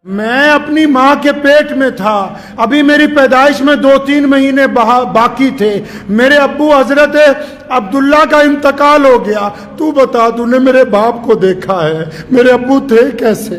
میں اپنی ماں کے پیٹ میں تھا، ابھی میری پیدائش میں 2-3 مہینے باقی تھے، میرے ابو حضرت عبداللہ کا انتقال ہو گیا، تو بتا تو نے میرے باپ کو دیکھا ہے، میرے ابو تھے کیسے؟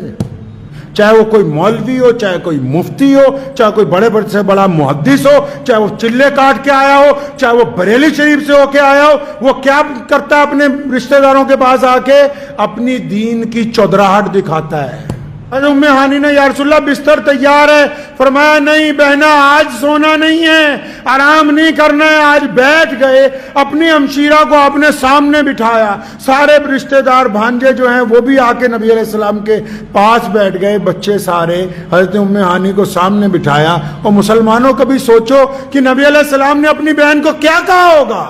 چاہے وہ کوئی مولوی ہو، چاہے کوئی مفتی ہو، چاہے کوئی بڑے بڑے سے بڑا محدث ہو، چاہے وہ چلے کاٹ کے آیا ہو، چاہے وہ بریلی شریف سے ہو کے آیا ہو، وہ کیا کرتا ہے اپنے رشتہ داروں کے پاس آ کے؟ اپنی دین کی چودراہٹ دکھاتا ہے۔ ام ہانی نے یا رسول اللہ بستر تیار ہے، فرمایا نہیں بہنا، آج سونا نہیں ہے، آرام نہیں کرنا ہے، آج بیٹھ گئے، اپنی ہمشیرہ کو اپنے سامنے بٹھایا، سارے رشتہ دار بھانجے جو ہیں وہ بھی آ کے نبی علیہ السلام کے پاس بیٹھ گئے، بچے سارے، حضرت ام ہانی کو سامنے بٹھایا۔ اور مسلمانوں کبھی سوچو کہ نبی علیہ السلام نے اپنی بہن کو کیا کہا ہوگا؟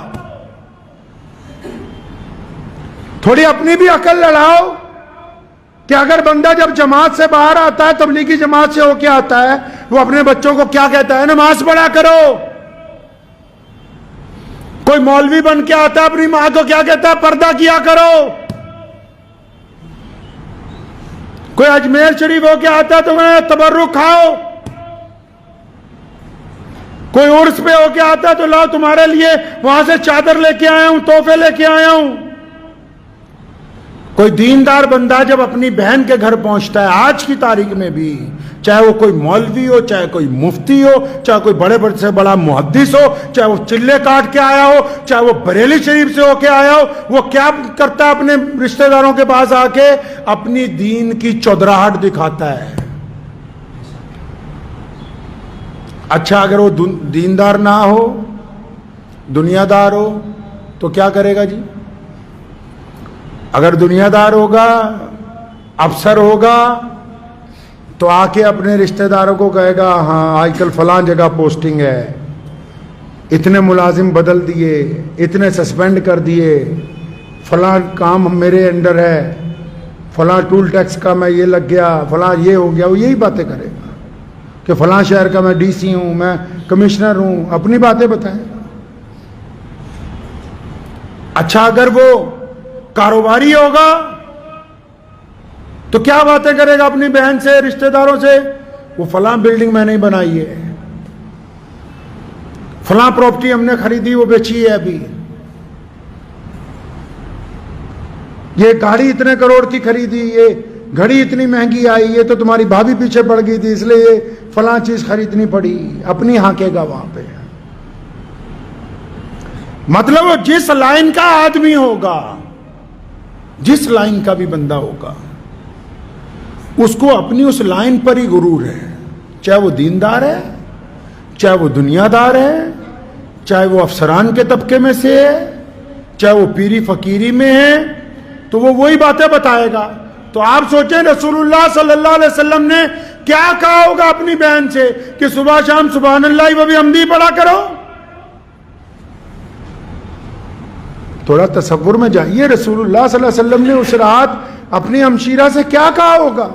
تھوڑی اپنی بھی عقل لڑاؤ کہ اگر بندہ جب جماعت سے باہر آتا ہے، تبلیغی جماعت سے ہو کے آتا ہے، وہ اپنے بچوں کو کیا کہتا ہے؟ نماز پڑھا کرو۔ کوئی مولوی بن کے آتا ہے، اپنی ماں کو کیا کہتا ہے؟ پردہ کیا کرو۔ کوئی اجمیر شریف ہو کے آتا ہے تو تبرک کھاؤ۔ کوئی عرس پہ ہو کے آتا ہے تو لاؤ تمہارے لیے وہاں سے چادر لے کے آیا ہوں، تحفے لے کے آیا ہوں۔ کوئی دیندار بندہ جب اپنی بہن کے گھر پہنچتا ہے، آج کی تاریخ میں بھی، چاہے وہ کوئی مولوی ہو، چاہے کوئی مفتی ہو، چاہے کوئی بڑے بڑے سے بڑا محدث ہو، چاہے وہ چلے کاٹ کے آیا ہو، چاہے وہ بریلی شریف سے ہو کے آیا ہو، وہ کیا کرتا ہے اپنے رشتہ داروں کے پاس آ کے؟ اپنی دین کی چودراہٹ دکھاتا ہے۔ اچھا اگر وہ دیندار نہ ہو، دنیا دار ہو تو کیا کرے گا جی؟ اگر دنیا دار ہوگا، افسر ہوگا، تو آ کے اپنے رشتہ داروں کو کہے گا ہاں آج کل فلاں جگہ پوسٹنگ ہے، اتنے ملازم بدل دیے، اتنے سسپینڈ کر دیے، فلاں کام میرے انڈر ہے، فلاں ٹول ٹیکس کا میں یہ لگ گیا، فلاں یہ ہو گیا۔ وہ یہی باتیں کرے گا کہ فلاں شہر کا میں ڈی سی ہوں، میں کمشنر ہوں، اپنی باتیں بتائیں۔ اچھا اگر وہ کاروباری ہوگا تو کیا باتیں کرے گا اپنی بہن سے، رشتہ داروں سے؟ وہ فلاں بلڈنگ میں نہیں بنائی ہے، فلاں پراپرٹی ہم نے خریدی وہ بیچی ہے ابھی، یہ گاڑی اتنے کروڑ کی خریدی، یہ گھڑی اتنی مہنگی آئی، یہ تو تمہاری بھابھی پیچھے پڑ گئی تھی اس لیے یہ فلاں چیز خریدنی پڑی، اپنی ہانکے گا وہاں پہ۔ مطلب وہ جس لائن کا آدمی ہوگا، جس لائن کا بھی بندہ ہوگا، اس کو اپنی اس لائن پر ہی غرور ہے، چاہے وہ دیندار ہے، چاہے وہ دنیا دار ہے، چاہے وہ افسران کے طبقے میں سے ہے، چاہے وہ پیری فقیری میں ہے، تو وہ وہی باتیں بتائے گا۔ تو آپ سوچیں رسول اللہ صلی اللہ علیہ وسلم نے کیا کہا ہوگا اپنی بہن سے کہ صبح شام سبحان اللہ و بحمدہ پڑھا کرو؟ تھوڑا تصور میں جائیے، رسول اللہ صلی اللہ علیہ وسلم نے اس رات اپنی ہمشیرہ سے کیا کہا ہوگا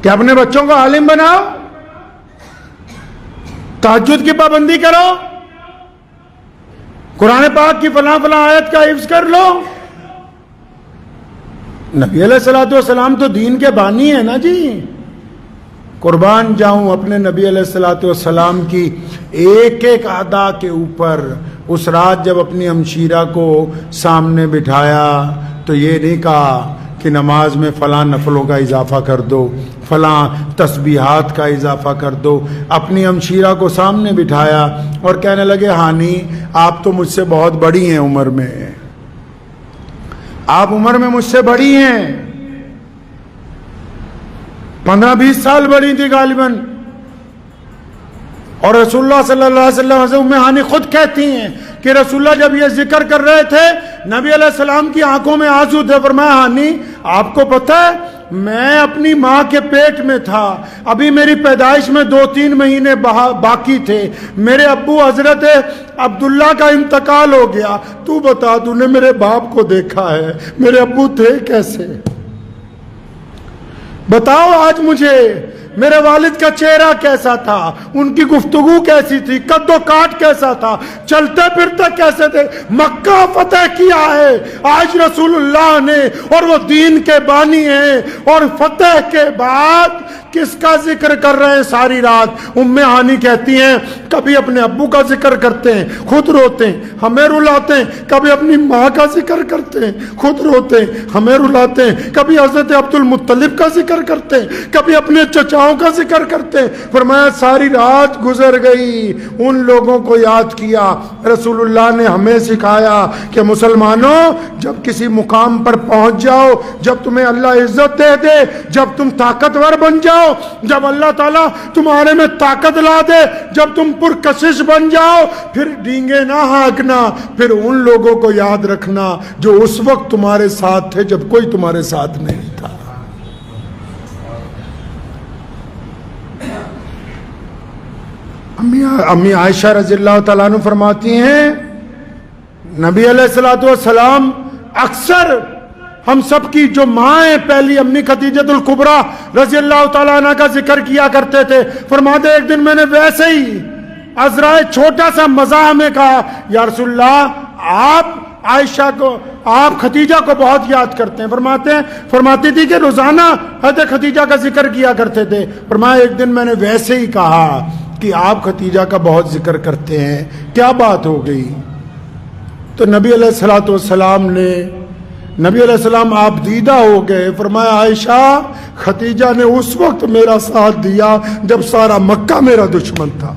کہ اپنے بچوں کو عالم بناؤ، تہجد کی پابندی کرو، قرآن پاک کی فلاں فلاں آیت کا حفظ کر لو۔ نبی علیہ الصلوۃ والسلام تو دین کے بانی ہیں نا جی۔ قربان جاؤں اپنے نبی علیہ الصلوۃ والسلام کی ایک ایک ادا کے اوپر۔ اس رات جب اپنی ہمشیرہ کو سامنے بٹھایا تو یہ نہیں کہا کہ نماز میں فلاں نفلوں کا اضافہ کر دو، فلاں تسبیحات کا اضافہ کر دو۔ اپنی ہمشیرہ کو سامنے بٹھایا اور کہنے لگے ہانی آپ تو مجھ سے بہت بڑی ہیں عمر میں، آپ عمر میں مجھ سے بڑی ہیں، 15-20 سال بڑی تھی غالباً۔ اور رسول اللہ صلی اللہ علیہ وسلم سے ام ہانی خود کہتی ہیں کہ رسول اللہ جب یہ ذکر کر رہے تھے نبی علیہ السلام کی آنکھوں میں آنسو تھے۔ فرمایا ہانی آپ کو پتہ ہے میں اپنی ماں کے پیٹ میں تھا، ابھی میری پیدائش میں 2-3 مہینے باقی تھے، میرے ابو حضرت عبداللہ کا انتقال ہو گیا، تو بتا تو نے میرے باپ کو دیکھا ہے، میرے ابو تھے کیسے؟ بتاؤ آج مجھے میرے والد کا چہرہ کیسا تھا، ان کی گفتگو کیسی تھی، قد و کاٹ کیسا تھا، چلتے پھرتے کیسے تھے، مکہ فتح کیا ہے آج رسول اللہ نے، اور وہ دین کے بانی ہیں، اور فتح کے بعد کس کا ذکر کر رہے ہیں ساری رات؟ ام ہانی کہتی ہیں کبھی اپنے ابو کا ذکر کرتے ہیں خود روتے ہیں ہمیں رلاتے ہیں، کبھی اپنی ماں کا ذکر کرتے ہیں خود روتے ہیں ہمیں رلاتے ہیں، کبھی حضرت عبد المطلب کا ذکر کرتے ہیں، کبھی اپنے چچاؤں کا ذکر کرتے ہیں۔ فرمایا ساری رات گزر گئی، ان لوگوں کو یاد کیا۔ رسول اللہ نے ہمیں سکھایا کہ مسلمانوں جب کسی مقام پر پہنچ جاؤ، جب تمہیں اللہ عزت دے دے، جب تم طاقتور بن جاؤ، جب اللہ تعالیٰ تمہارے میں طاقت لا دے، جب تم پرکشش بن جاؤ، پھر ڈینگے نہ ہانکنا، پھر ان لوگوں کو یاد رکھنا جو اس وقت تمہارے ساتھ تھے جب کوئی تمہارے ساتھ نہیں تھا۔ امی عائشہ رضی اللہ تعالیٰ عنہ فرماتی ہیں نبی علیہ الصلوۃ والسلام اکثر ہم سب کی جو ماں ہیں پہلی امی خدیجۃ الکبریٰ رضی اللہ تعالیٰ عنہ کا ذکر کیا کرتے تھے۔ فرماتے ایک دن میں نے ویسے ہی عذرائے چھوٹا سا مزاح میں کہا یا رسول اللہ آپ عائشہ کو، آپ خدیجہ کو بہت یاد کرتے ہیں۔ فرماتی تھی کہ روزانہ حضرت خدیجہ کا ذکر کیا کرتے تھے۔ فرمایا ایک دن میں نے ویسے ہی کہا کہ آپ خدیجہ کا بہت ذکر کرتے ہیں، کیا بات ہو گئی؟ تو نبی علیہ الصلوۃ والسلام نے، نبی علیہ السلام آپ دیدہ ہو گئے۔ فرمایا عائشہ خدیجہ نے اس وقت میرا ساتھ دیا جب سارا مکہ میرا دشمن تھا،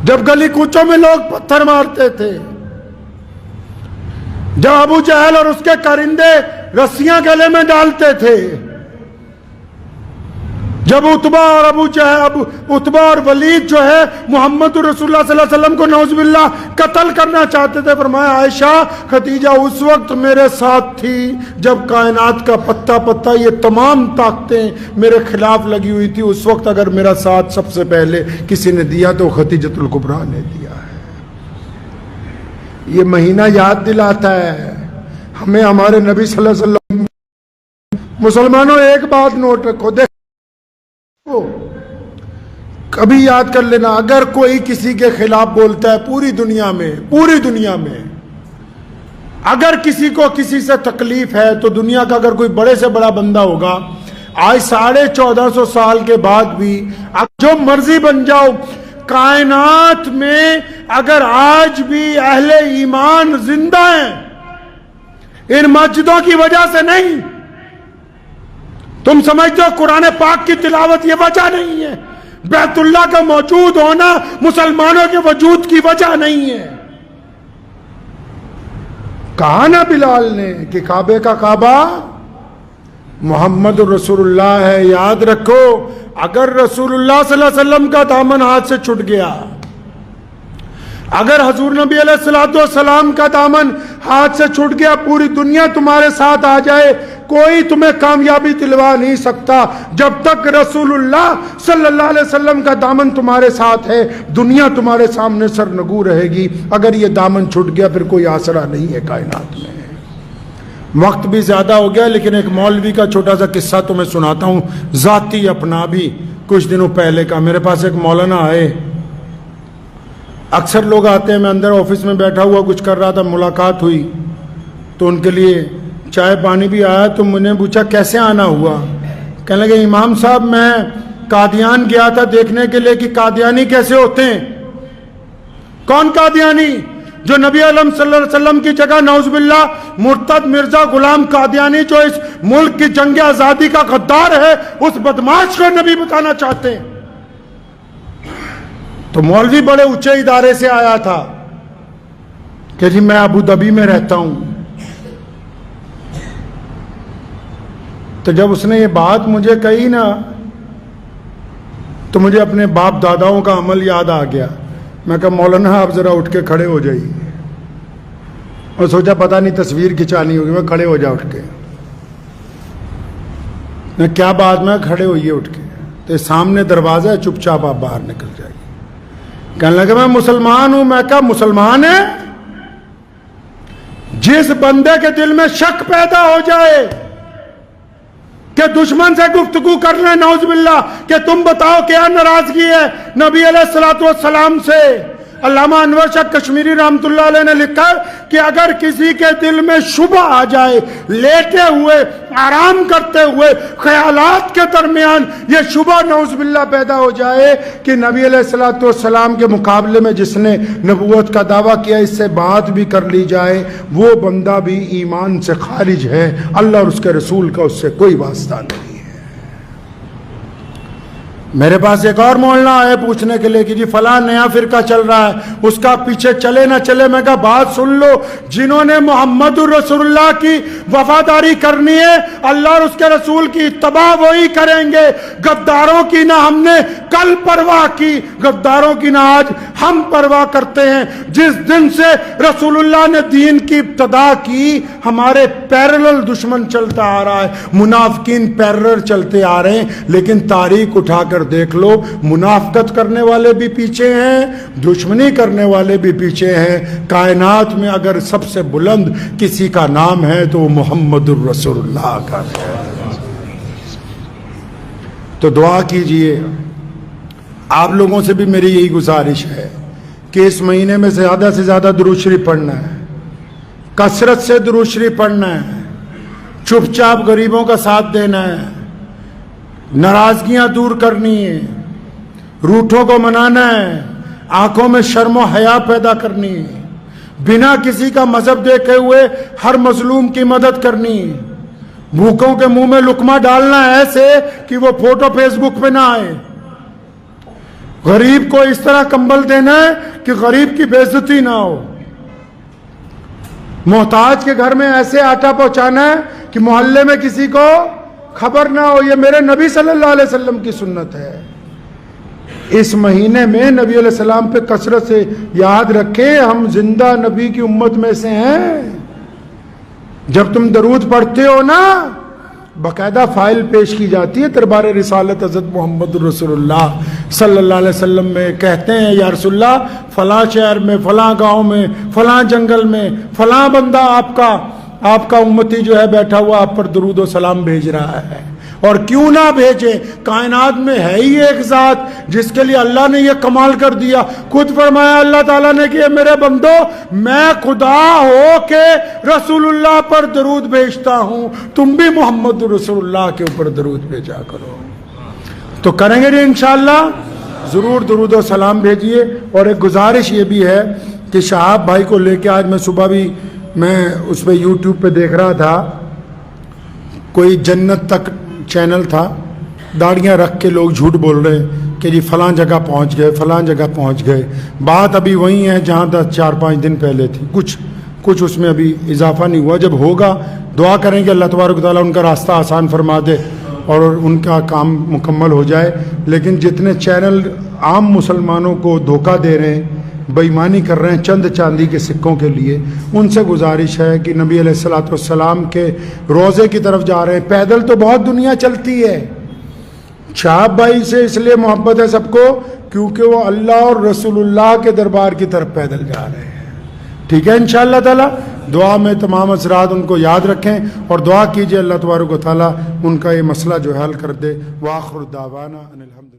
جب گلی کوچوں میں لوگ پتھر مارتے تھے، جب ابو جہل اور اس کے کرندے رسیاں گلے میں ڈالتے تھے، جب اتبا اور ولید جو ہے محمد رسول اللہ صلی اللہ علیہ وسلم کو نعوذ باللہ قتل کرنا چاہتے تھے۔ فرمایا عائشہ خدیجہ اس وقت میرے ساتھ تھی جب کائنات کا پتا پتا یہ تمام طاقتیں میرے خلاف لگی ہوئی تھی، اس وقت اگر میرا ساتھ سب سے پہلے کسی نے دیا تو خدیجۃ الکبریٰ نے دیا ہے۔ یہ مہینہ یاد دلاتا ہے ہمیں ہمارے نبی صلی اللہ علیہ وسلم۔ مسلمانوں ایک بات نوٹ رکھو، دیکھو کبھی یاد کر لینا، اگر کوئی کسی کے خلاف بولتا ہے پوری دنیا میں اگر کسی کو کسی سے تکلیف ہے تو دنیا کا اگر کوئی بڑے سے بڑا بندہ ہوگا، آج 1450 سال کے بعد بھی اب جو مرضی بن جاؤ کائنات میں، اگر آج بھی اہل ایمان زندہ ہیں ان مسجدوں کی وجہ سے نہیں، تم سمجھتے ہو قرآن پاک کی تلاوت یہ وجہ نہیں ہے، بیت اللہ کا موجود ہونا مسلمانوں کے وجود کی وجہ نہیں ہے۔ کہا نا بلال نے کہ کعبے کا کعبہ محمد رسول اللہ ہے، یاد رکھو اگر رسول اللہ صلی اللہ علیہ وسلم کا دامن ہاتھ سے چھٹ گیا، اگر حضور نبی علیہ الصلوۃ والسلام کا دامن ہاتھ سے چھٹ گیا، پوری دنیا تمہارے ساتھ آ جائے، کوئی تمہیں کامیابی دلوا نہیں سکتا جب تک رسول اللہ صلی اللہ علیہ وسلم کا دامن تمہارے ساتھ ہے۔ دنیا تمہارے سامنے سرنگو رہے گی، اگر یہ دامن چھٹ گیا پھر کوئی آسرا نہیں ہے کائنات میں۔ وقت بھی زیادہ ہو گیا، لیکن ایک مولوی کا چھوٹا سا قصہ تمہیں سناتا ہوں، ذاتی اپنا بھی کچھ دنوں پہلے کا۔ میرے پاس ایک مولانا آئے، اکثر لوگ آتے ہیں، میں اندر آفس میں بیٹھا ہوا کچھ کر رہا تھا، ملاقات ہوئی تو ان کے لیے چائے پانی بھی آیا، تو میں نے پوچھا کیسے آنا ہوا؟ کہنے لگے امام صاحب میں قادیان گیا تھا دیکھنے کے لیے کہ قادیانی کیسے ہوتے ہیں۔ کون قادیانی؟ جو نبی عالم صلی اللہ علیہ وسلم کی جگہ نعوذ باللہ مرتد مرزا غلام قادیانی جو اس ملک کی جنگ آزادی کا غدار ہے، اس بدماش کو نبی بتانا چاہتے ہیں۔ تو مولوی بڑے اونچے ادارے سے آیا تھا کہ جی میں ابو دھابی میں رہتا ہوں۔ تو جب اس نے یہ بات مجھے کہی نا تو مجھے اپنے باپ داداؤں کا عمل یاد آ گیا۔ میں کہا مولانا آپ ذرا اٹھ کے کھڑے ہو جائیے، اور سوچا پتہ نہیں تصویر کھنچانی ہوگی، میں کھڑے ہو جا اٹھ کے۔ میں کیا بات، میں کھڑے ہوئیے اٹھ کے، تو سامنے دروازہ ہے، چپ چاپ آپ باہر نکل جائیے۔ کہنے لگا میں مسلمان ہوں۔ میں کہا مسلمان ہے؟ جس بندے کے دل میں شک پیدا ہو جائے کہ کہ دشمن سے گفتگو کر لیں نعوذ باللہ کہ تم بتاؤ کیا ناراضگی ہے نبی علیہ الصلوۃ والسلام سے۔ علامہ انور شاہ کشمیری رحمۃ اللہ علیہ نے لکھا کہ اگر کسی کے دل میں شبہ آ جائے، لیٹے ہوئے آرام کرتے ہوئے خیالات کے درمیان یہ شبہ نعوذ باللہ پیدا ہو جائے کہ نبی علیہ الصلوۃ والسلام کے مقابلے میں جس نے نبوت کا دعویٰ کیا اس سے بات بھی کر لی جائے، وہ بندہ بھی ایمان سے خارج ہے، اللہ اور اس کے رسول کا اس سے کوئی واسطہ نہیں۔ میرے پاس ایک اور مولانا آئے پوچھنے کے لیے کہ جی فلاں نیا فرقہ چل رہا ہے، اس کا پیچھے چلے نہ چلے۔ میں کہا بات سن لو، جنہوں نے محمد الرسول اللہ کی وفاداری کرنی ہے اللہ اور اس کے رسول کی اتباع وہی کریں گے۔ غداروں کی نہ ہم نے کل پرواہ کی، غداروں کی نہ آج ہم پرواہ کرتے ہیں۔ جس دن سے رسول اللہ نے دین کی ابتدا کی ہمارے پیرلل دشمن چلتا آ رہا ہے، منافقین پیرلل چلتے آ رہے ہیں، لیکن تاریخ اٹھا کر دیکھ لو منافقت کرنے والے بھی پیچھے ہیں، دشمنی کرنے والے بھی پیچھے ہیں۔ کائنات میں اگر سب سے بلند کسی کا نام ہے تو وہ محمد الرسول اللہ کا ہے۔ تو دعا کیجئے۔ آپ لوگوں سے بھی میری یہی گزارش ہے کہ اس مہینے میں زیادہ سے زیادہ درود شریف پڑھنا ہے، کثرت سے درود شریف پڑھنا ہے، چپ چاپ غریبوں کا ساتھ دینا ہے، ناراضگیاں دور کرنی ہے، روٹھوں کو منانا ہے، آنکھوں میں شرم و حیا پیدا کرنی ہے، بنا کسی کا مذہب دیکھے ہوئے ہر مظلوم کی مدد کرنی ہے، بھوکوں کے منہ میں لقمہ ڈالنا ہے ایسے کہ وہ فوٹو فیس بک پہ نہ آئے، غریب کو اس طرح کمبل دینا ہے کہ غریب کی بے عزتی نہ ہو، محتاج کے گھر میں ایسے آٹا پہنچانا ہے کہ محلے میں کسی کو خبر نہ ہو۔ یہ میرے نبی صلی اللہ علیہ وسلم کی سنت ہے۔ اس مہینے میں نبی علیہ السلام پہ کثرت سے یاد رکھیں، ہم زندہ نبی کی امت میں سے ہیں۔ جب تم درود پڑھتے ہو نا باقاعدہ فائل پیش کی جاتی ہے دربار رسالت حضرت محمد رسول اللہ صلی اللہ علیہ وسلم میں، کہتے ہیں یا رسول اللہ فلاں شہر میں، فلاں گاؤں میں، فلاں جنگل میں فلاں بندہ آپ کا امتی جو ہے بیٹھا ہوا آپ پر درود و سلام بھیج رہا ہے۔ اور کیوں نہ بھیجے، کائنات میں ہے ہی ایک ذات جس کے لیے اللہ نے یہ کمال کر دیا، خود فرمایا اللہ تعالیٰ نے کہ میرے بندو میں خدا ہو کے رسول اللہ پر درود بھیجتا ہوں، تم بھی محمد رسول اللہ کے اوپر درود بھیجا کرو۔ تو کریں گے انشاءاللہ، ضرور درود و سلام بھیجیے۔ اور ایک گزارش یہ بھی ہے کہ شہاب بھائی کو لے کے آج میں صبح بھی میں اس پہ یوٹیوب پہ دیکھ رہا تھا، کوئی جنت تک چینل تھا، داڑیاں رکھ کے لوگ جھوٹ بول رہے کہ جی فلاں جگہ پہنچ گئے، فلاں جگہ پہنچ گئے، بات ابھی وہی ہے جہاں 4-5 دن پہلے تھی، کچھ اس میں ابھی اضافہ نہیں ہوا۔ جب ہوگا دعا کریں کہ اللہ تبارک و تعالیٰ ان کا راستہ آسان فرما دے اور ان کا کام مکمل ہو جائے۔ لیکن جتنے چینل عام مسلمانوں کو دھوکہ دے رہے ہیں، بے ایمانی کر رہے ہیں چند چاندی کے سکوں کے لیے، ان سے گزارش ہے کہ نبی علیہ الصلوۃ والسلام کے روضے کی طرف جا رہے ہیں۔ پیدل تو بہت دنیا چلتی ہے، شہاب بھائی سے اس لیے محبت ہے سب کو کیونکہ وہ اللہ اور رسول اللہ کے دربار کی طرف پیدل جا رہے ہیں۔ ٹھیک ہے انشاءاللہ تعالی، دعا میں تمام حضرات ان کو یاد رکھیں اور دعا کیجئے اللہ تبارک و تعالی ان کا یہ مسئلہ جو حل کر دے۔ وآخر دعوانا ان الحمد